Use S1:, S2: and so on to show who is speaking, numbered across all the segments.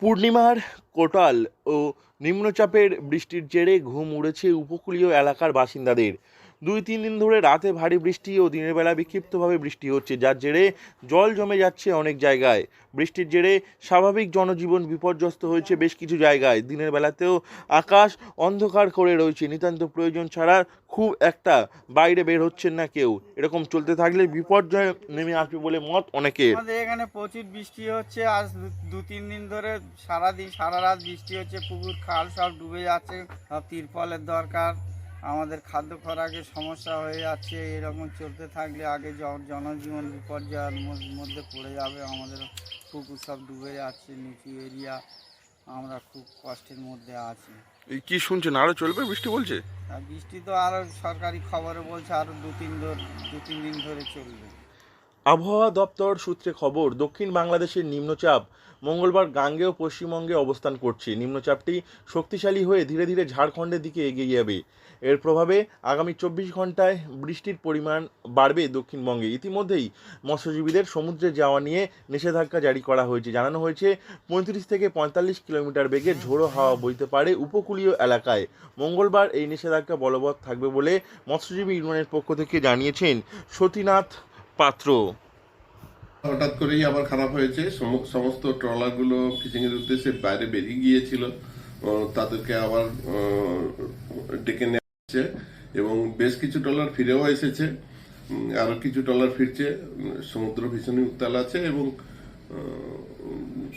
S1: পূর্ণিমার কোটাল ও নিম্নচাপের বৃষ্টির জেরে ঘুম উড়েছে উপকূলীয় এলাকার বাসিন্দাদের। 2-3 দিন ধরে রাতে ভারী বৃষ্টি ও দিনের বেলা বিক্ষিপ্তভাবে বৃষ্টি হচ্ছে, যার জেরে জল জমে যাচ্ছে অনেক জায়গায়। বৃষ্টির জেরে স্বাভাবিক জনজীবন বিপর্যস্ত হয়েছে বেশ কিছু জায়গায়। দিনের বেলাতেও আকাশ অন্ধকার করে রয়েছে। নিতান্ত প্রয়োজন ছাড়া খুব একটা বাইরে বের হচ্ছেন না কেউ। এরকম চলতে থাকলে বিপর্যয় নেমে আসবে বলে মত অনেকের।
S2: আমাদের এখানে প্রচুর বৃষ্টি হচ্ছে। আজ 2-3 দিন ধরে সারাদিন সারা রাত বৃষ্টি হচ্ছে। পুকুর খাল সব ডুবে যাচ্ছে। সব তিরপলের দরকার। আমাদের খাদ্য খোরাকের সমস্যা হয়ে যাচ্ছে। এরকম চলতে থাকলে আগে জনজীবন বিপর্যয়ের মধ্যে পড়ে যাবে। আমাদের পুকুর সব ডুবে যাচ্ছে, নিচু এরিয়া। আমরা খুব কষ্টের মধ্যে আছি।
S1: কি শুনছেন, আরো চলবে বৃষ্টি বলছে?
S2: আর বৃষ্টি তো আরও সরকারি খবরে বলছে আরও 2-3 দিন ধরে চলবে।
S1: আবহাওয়া দপ্তর সূত্রে খবর, দক্ষিণ বাংলাদেশের নিম্নচাপ মঙ্গলবার গাঙ্গেয় পশ্চিমবঙ্গে অবস্থান করছে। নিম্নচাপটি শক্তিশালী হয়ে ধীরে ধীরে ঝাড়খণ্ডের দিকে এগিয়ে যাবে। এর প্রভাবে আগামী 24 ঘন্টায় বৃষ্টির পরিমাণ বাড়বে দক্ষিণবঙ্গে। ইতিমধ্যেই মৎস্যজীবীদের সমুদ্রে যাওয়া নিয়ে নিষেধাজ্ঞা জারি করা হয়েছে। জানানো হয়েছে 35 থেকে 45 কিলোমিটার বেগে ঝোড়ো হাওয়া বইতে পারে উপকূলীয় এলাকায়। মঙ্গলবার এই নিষেধাজ্ঞা বলবৎ থাকবে বলে মৎস্যজীবী ইউনিয়নের পক্ষ থেকে জানিয়েছেন সতীনাথ পাত্র।
S3: হঠাৎ করেই আবার খারাপ হয়েছে। সমস্ত ট্রলারগুলো ফিশিং এর উদ্দেশ্যে বাইরে বেরিয়ে গিয়েছিল, তাদেরকে আবার ডেকে নেওয়া হচ্ছে এবং বেশ কিছু ট্রলার ফিরেও এসেছে। আরো কিছু ট্রলার ফিরছে। সমুদ্র ভীষণই উত্তাল আছে এবং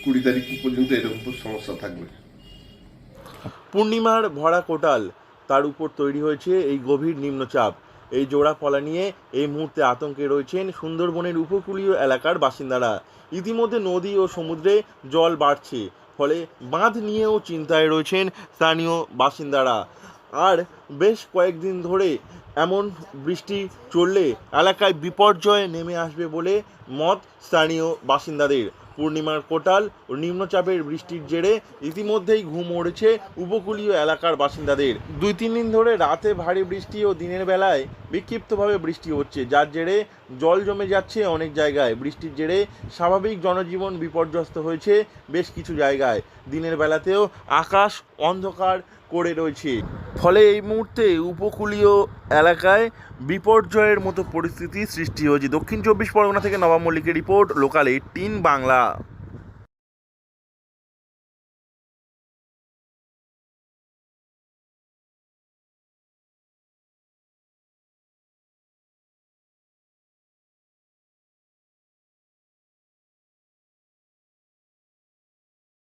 S3: 20 তারিখ পর্যন্ত এরকম সমস্যা থাকবে।
S1: পূর্ণিমার ভরা কোটাল, তার উপর তৈরি হয়েছে এই গভীর নিম্নচাপ। এই জোড়া ফলা নিয়ে এই মুহূর্তে আতঙ্কে রয়েছেন সুন্দরবনের উপকূলীয় এলাকার বাসিন্দারা। ইতিমধ্যে নদী ও সমুদ্রে জল বাড়ছে, ফলে বাঁধ নিয়েও চিন্তায় রয়েছেন স্থানীয় বাসিন্দারা। আর বেশ কয়েকদিন ধরে এমন বৃষ্টি চললে এলাকায় বিপর্যয় নেমে আসবে বলে মত স্থানীয় বাসিন্দাদের। পূর্ণিমার কোটাল ও নিম্নচাপের বৃষ্টির জেরে ইতিমধ্যেই ঘুম উড়েছে উপকূলীয় এলাকার বাসিন্দাদের। 2-3 দিন ধরে রাতে ভারী বৃষ্টি ও দিনের বেলায় বিক্ষিপ্তভাবে বৃষ্টি হচ্ছে, যার জেরে জল জমে যাচ্ছে অনেক জায়গায়। বৃষ্টির জেরে স্বাভাবিক জনজীবন বিপর্যস্ত হয়েছে বেশ কিছু জায়গায়। দিনের বেলাতেও আকাশ অন্ধকার করে রয়েছে, ফলে এই মুহূর্তে উপকূলীয় এলাকায় বিপর্যয়ের মতো পরিস্থিতি সৃষ্টি হয়েছে। দক্ষিণ 24 পরগনা থেকে নবাব মল্লিকের রিপোর্ট, লোকাল 18 বাংলা।